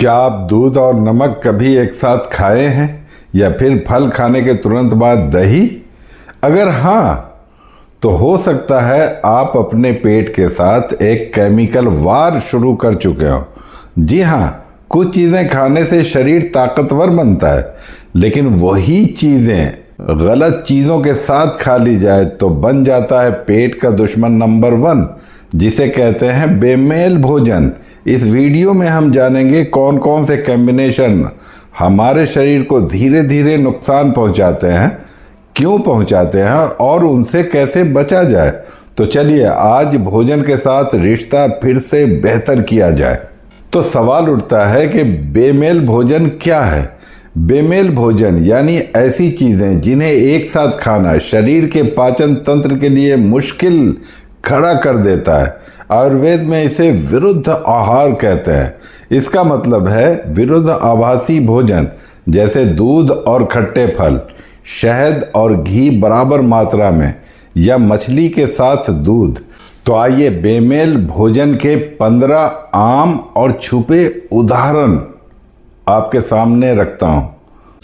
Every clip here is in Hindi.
क्या आप दूध और नमक कभी एक साथ खाए हैं या फिर फल खाने के तुरंत बाद दही? अगर हाँ, तो हो सकता है आप अपने पेट के साथ एक केमिकल वार शुरू कर चुके हो। जी हाँ, कुछ चीज़ें खाने से शरीर ताकतवर बनता है, लेकिन वही चीज़ें गलत चीज़ों के साथ खा ली जाए तो बन जाता है पेट का दुश्मन नंबर 1, जिसे कहते हैं बेमेल भोजन। इस वीडियो में हम जानेंगे कौन कौन से कॉम्बिनेशन हमारे शरीर को धीरे धीरे नुकसान पहुंचाते हैं, क्यों पहुंचाते हैं और उनसे कैसे बचा जाए। तो चलिए आज भोजन के साथ रिश्ता फिर से बेहतर किया जाए। तो सवाल उठता है कि बेमेल भोजन क्या है? बेमेल भोजन यानी ऐसी चीज़ें जिन्हें एक साथ खाना शरीर के पाचन तंत्र के लिए मुश्किल खड़ा कर देता है। आयुर्वेद में इसे विरुद्ध आहार कहते हैं। इसका मतलब है विरुद्ध आभासी भोजन, जैसे दूध और खट्टे फल, शहद और घी बराबर मात्रा में, या मछली के साथ दूध। तो आइए बेमेल भोजन के 15 आम और छुपे उदाहरण आपके सामने रखता हूं।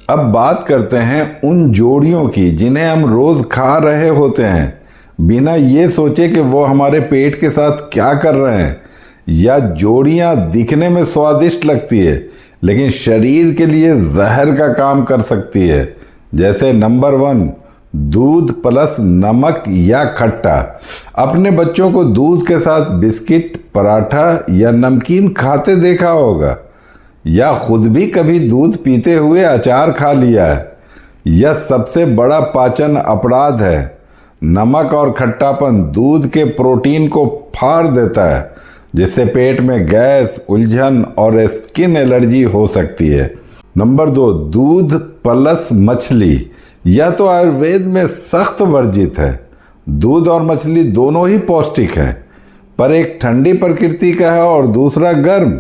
अब बात करते हैं उन जोड़ियों की जिन्हें हम रोज खा रहे होते हैं बिना ये सोचे कि वो हमारे पेट के साथ क्या कर रहे हैं। या जोड़ियां दिखने में स्वादिष्ट लगती है लेकिन शरीर के लिए जहर का काम कर सकती है। जैसे नंबर 1, दूध प्लस नमक या खट्टा। अपने बच्चों को दूध के साथ बिस्किट, पराठा या नमकीन खाते देखा होगा, या खुद भी कभी दूध पीते हुए अचार खा लिया है। यह सबसे बड़ा पाचन अपराध है। नमक और खट्टापन दूध के प्रोटीन को फाड़ देता है, जिससे पेट में गैस, उलझन और स्किन एलर्जी हो सकती है। नंबर 2, दूध प्लस मछली। यह तो आयुर्वेद में सख्त वर्जित है। दूध और मछली दोनों ही पौष्टिक हैं, पर एक ठंडी प्रकृति का है और दूसरा गर्म।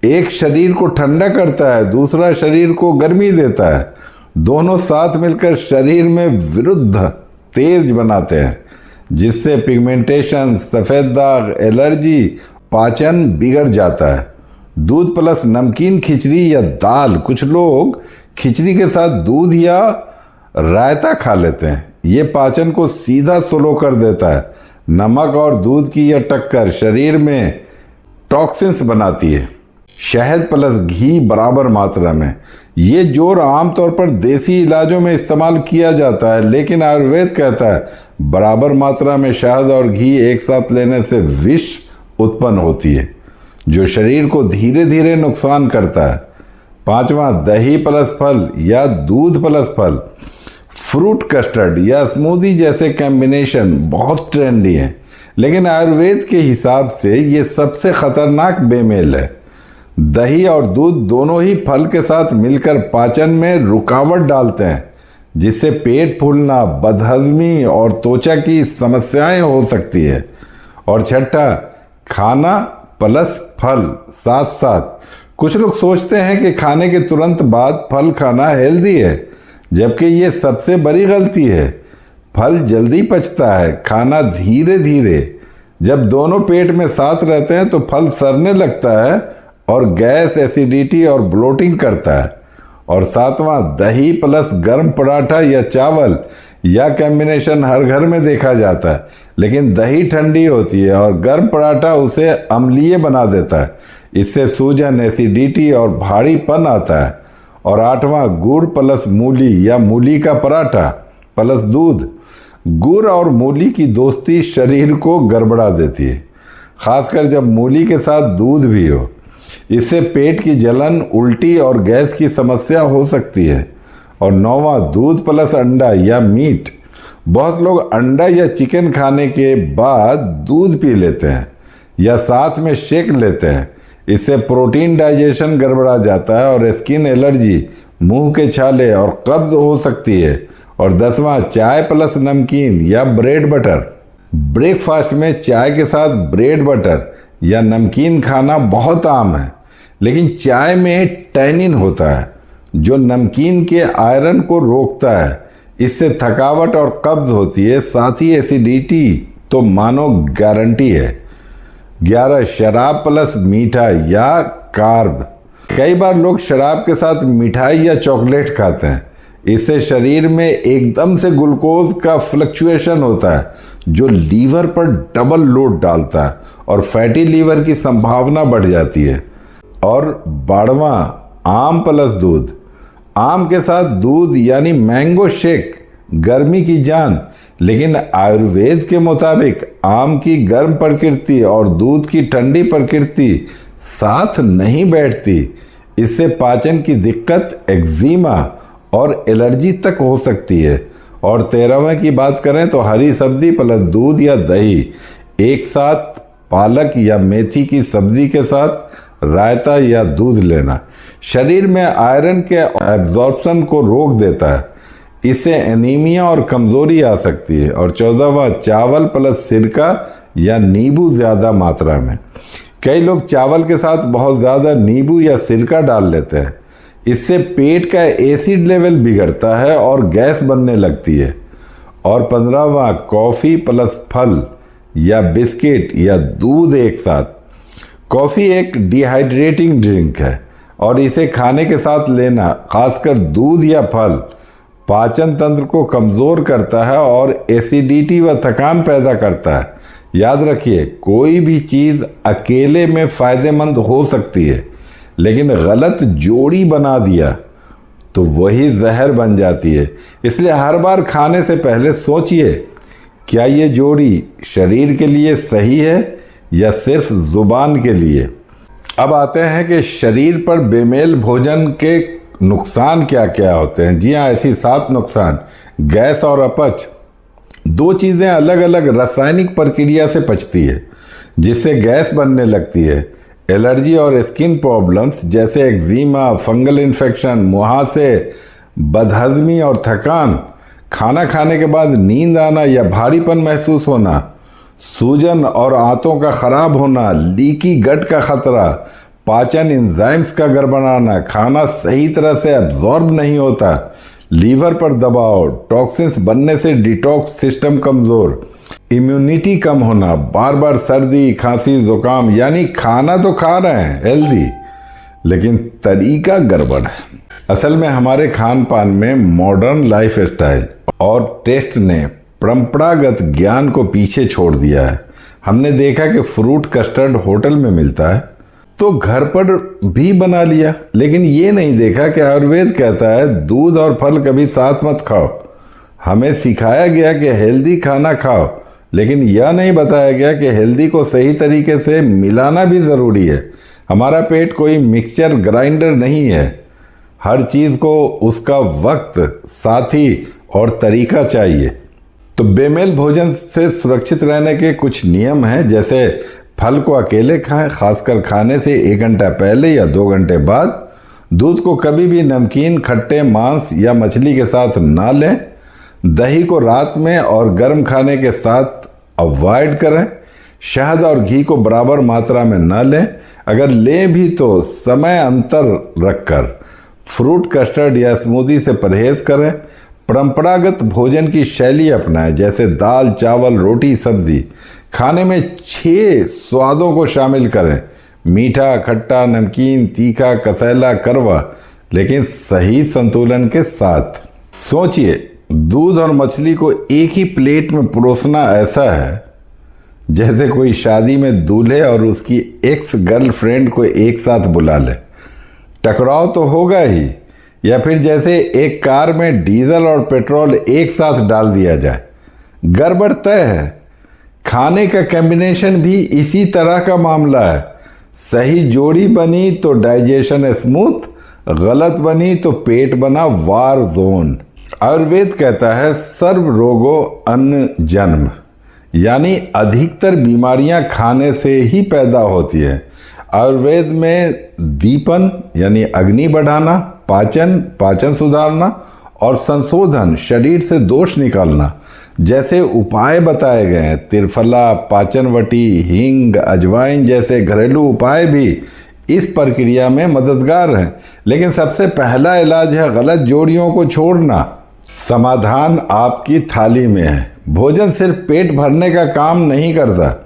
एक शरीर को ठंडा करता है, दूसरा शरीर को गर्मी देता है। दोनों साथ मिलकर शरीर में विरुद्ध तेज बनाते हैं, जिससे पिगमेंटेशन, सफ़ेद दाग, एलर्जी, पाचन बिगड़ जाता है। दूध प्लस नमकीन खिचड़ी या दाल। कुछ लोग खिचड़ी के साथ दूध या रायता खा लेते हैं। ये पाचन को सीधा स्लो कर देता है। नमक और दूध की यह टक्कर शरीर में टॉक्सिन्स बनाती है। शहद प्लस घी बराबर मात्रा में। ये जोड़ आमतौर पर देसी इलाजों में इस्तेमाल किया जाता है, लेकिन आयुर्वेद कहता है बराबर मात्रा में शहद और घी एक साथ लेने से विष उत्पन्न होती है, जो शरीर को धीरे धीरे नुकसान करता है। 5वां, दही प्लस फल या दूध प्लस फल। फ्रूट कस्टर्ड या स्मूदी जैसे कॉम्बिनेशन बहुत ट्रेंडी है, लेकिन आयुर्वेद के हिसाब से ये सबसे खतरनाक बेमेल है। दही और दूध दोनों ही फल के साथ मिलकर पाचन में रुकावट डालते हैं, जिससे पेट फूलना, बदहजमी और त्वचा की समस्याएं हो सकती है। और छठा, खाना प्लस फल साथ साथ। कुछ लोग सोचते हैं कि खाने के तुरंत बाद फल खाना हेल्दी है, जबकि ये सबसे बड़ी गलती है। फल जल्दी पचता है, खाना धीरे धीरे। जब दोनों पेट में साथ रहते हैं तो फल सड़ने लगता है और गैस, एसिडिटी और ब्लोटिंग करता है। और 7वां, दही प्लस गर्म पराठा या चावल। यह कॉम्बिनेशन हर घर में देखा जाता है, लेकिन दही ठंडी होती है और गर्म पराठा उसे अम्लीय बना देता है। इससे सूजन, एसिडिटी और भारीपन आता है। और 8वां, गुड़ प्लस मूली या मूली का पराठा प्लस दूध। गुड़ और मूली की दोस्ती शरीर को गड़बड़ा देती है, खासकर जब मूली के साथ दूध भी हो। इससे पेट की जलन, उल्टी और गैस की समस्या हो सकती है। और 9वां, दूध प्लस अंडा या मीट। बहुत लोग अंडा या चिकन खाने के बाद दूध पी लेते हैं या साथ में शेक लेते हैं। इससे प्रोटीन डाइजेशन गड़बड़ा जाता है और स्किन एलर्जी, मुंह के छाले और कब्ज हो सकती है। और 10वां, चाय प्लस नमकीन या ब्रेड बटर। ब्रेकफास्ट में चाय के साथ ब्रेड बटर या नमकीन खाना बहुत आम है, लेकिन चाय में टैनिन होता है जो नमकीन के आयरन को रोकता है। इससे थकावट और कब्ज होती है, साथ ही एसिडिटी तो मानो गारंटी है। 11, शराब प्लस मीठा या कार्ब। कई बार लोग शराब के साथ मिठाई या चॉकलेट खाते हैं। इससे शरीर में एकदम से ग्लूकोज का फ्लक्चुएशन होता है जो लीवर पर डबल लोड डालता है और फैटी लीवर की संभावना बढ़ जाती है। और 12वां, आम प्लस दूध। आम के साथ दूध यानी मैंगो शेक गर्मी की जान, लेकिन आयुर्वेद के मुताबिक आम की गर्म प्रकृति और दूध की ठंडी प्रकृति साथ नहीं बैठती। इससे पाचन की दिक्कत, एक्जिमा और एलर्जी तक हो सकती है। और 13वें की बात करें तो हरी सब्जी प्लस दूध या दही एक साथ, पालक या मेथी की सब्जी के साथ रायता या दूध लेना शरीर में आयरन के एब्जॉर्प्शन को रोक देता है। इससे एनीमिया और कमजोरी आ सकती है। और 14वां, चावल प्लस सिरका या नींबू ज़्यादा मात्रा में। कई लोग चावल के साथ बहुत ज़्यादा नींबू या सिरका डाल लेते हैं। इससे पेट का एसिड लेवल बिगड़ता है और गैस बनने लगती है। और 15वां, कॉफ़ी प्लस फल या बिस्किट या दूध एक साथ। कॉफ़ी एक डिहाइड्रेटिंग ड्रिंक है और इसे खाने के साथ लेना, खासकर दूध या फल, पाचन तंत्र को कमज़ोर करता है और एसिडिटी व थकान पैदा करता है। याद रखिए, कोई भी चीज़ अकेले में फ़ायदेमंद हो सकती है, लेकिन गलत जोड़ी बना दिया तो वही जहर बन जाती है। इसलिए हर बार खाने से पहले सोचिए, क्या ये जोड़ी शरीर के लिए सही है या सिर्फ जुबान के लिए। अब आते हैं कि शरीर पर बेमेल भोजन के नुकसान क्या क्या होते हैं। जी हाँ, ऐसी 7 नुकसान। गैस और अपच, 2 चीज़ें अलग अलग रासायनिक प्रक्रिया से पचती है जिससे गैस बनने लगती है। एलर्जी और स्किन प्रॉब्लम्स जैसे एक्जिमा, फंगल इन्फेक्शन, मुहासे, बदहजमी और थकान, खाना खाने के बाद नींद आना या भारीपन महसूस होना, सूजन और आंतों का खराब होना, लीकी गट का खतरा, पाचन एंजाइम्स का गड़बड़ाना, खाना सही तरह से एब्जॉर्ब नहीं होता, लीवर पर दबाव, टॉक्सिन्स बनने से डिटॉक्स सिस्टम कमज़ोर, इम्यूनिटी कम होना, बार बार सर्दी, खांसी, जुकाम। यानी खाना तो खा रहे हैं हेल्दी, लेकिन तरीका गड़बड़ है। असल में हमारे खान पान में मॉडर्न लाइफ स्टाइल और टेस्ट ने परंपरागत ज्ञान को पीछे छोड़ दिया है। हमने देखा कि फ्रूट कस्टर्ड होटल में मिलता है तो घर पर भी बना लिया, लेकिन ये नहीं देखा कि आयुर्वेद कहता है दूध और फल कभी साथ मत खाओ। हमें सिखाया गया कि हेल्दी खाना खाओ, लेकिन यह नहीं बताया गया कि हेल्दी को सही तरीके से मिलाना भी ज़रूरी है। हमारा पेट कोई मिक्सचर ग्राइंडर नहीं है। हर चीज़ को उसका वक्त, साथी और तरीका चाहिए। तो बेमेल भोजन से सुरक्षित रहने के कुछ नियम हैं, जैसे फल को अकेले खाएं, खासकर खाने से 1 घंटा पहले या 2 घंटे बाद। दूध को कभी भी नमकीन, खट्टे, मांस या मछली के साथ ना लें। दही को रात में और गर्म खाने के साथ अवॉइड करें। शहद और घी को बराबर मात्रा में ना लें, अगर लें भी तो समय अंतर रखकर। फ्रूट कस्टर्ड या स्मूदी से परहेज करें। परंपरागत भोजन की शैली अपनाएं, जैसे दाल, चावल, रोटी, सब्जी। खाने में 6 स्वादों को शामिल करें, मीठा, खट्टा, नमकीन, तीखा, कसैला, कड़वा, लेकिन सही संतुलन के साथ। सोचिए, दूध और मछली को एक ही प्लेट में परोसना ऐसा है जैसे कोई शादी में दूल्हे और उसकी एक्स गर्लफ्रेंड को एक साथ बुला ले। टकराव तो होगा ही। या फिर जैसे एक कार में डीजल और पेट्रोल एक साथ डाल दिया जाए, गड़बड़ तय है। खाने का कॉम्बिनेशन भी इसी तरह का मामला है। सही जोड़ी बनी तो डाइजेशन स्मूथ, गलत बनी तो पेट बना वार जोन। आयुर्वेद कहता है सर्व रोगो अन्न जन्म, यानी अधिकतर बीमारियां खाने से ही पैदा होती है। आयुर्वेद में दीपन यानी अग्नि बढ़ाना, पाचन सुधारना और संशोधन, शरीर से दोष निकालना जैसे उपाय बताए गए हैं। त्रिफला, पाचनवटी, हींग, अजवाइन जैसे घरेलू उपाय भी इस प्रक्रिया में मददगार हैं। लेकिन सबसे पहला इलाज है गलत जोड़ियों को छोड़ना। समाधान आपकी थाली में है। भोजन सिर्फ पेट भरने का काम नहीं करता,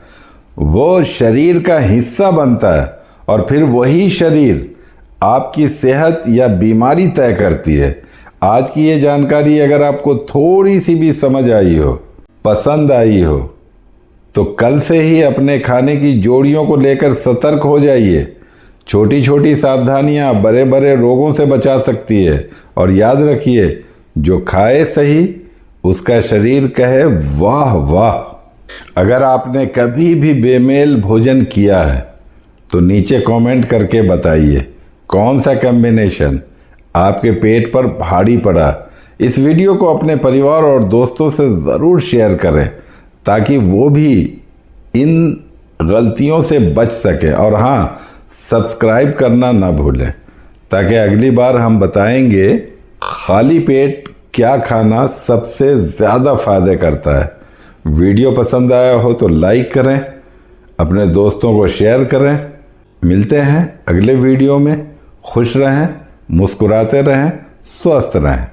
वो शरीर का हिस्सा बनता है और फिर वही शरीर आपकी सेहत या बीमारी तय करती है। आज की ये जानकारी अगर आपको थोड़ी सी भी समझ आई हो, पसंद आई हो, तो कल से ही अपने खाने की जोड़ियों को लेकर सतर्क हो जाइए। छोटी छोटी सावधानियां बड़े बड़े रोगों से बचा सकती है। और याद रखिए, जो खाए सही उसका शरीर कहे वाह वाह। अगर आपने कभी भी बेमेल भोजन किया है तो नीचे कमेंट करके बताइए कौन सा कॉम्बिनेशन आपके पेट पर भारी पड़ा। इस वीडियो को अपने परिवार और दोस्तों से ज़रूर शेयर करें ताकि वो भी इन गलतियों से बच सके। और हाँ, सब्सक्राइब करना ना भूलें ताकि अगली बार हम बताएंगे खाली पेट क्या खाना सबसे ज़्यादा फायदे करता है। वीडियो पसंद आया हो तो लाइक करें, अपने दोस्तों को शेयर करें। मिलते हैं अगले वीडियो में। खुश रहें, मुस्कुराते रहें, स्वस्थ रहें।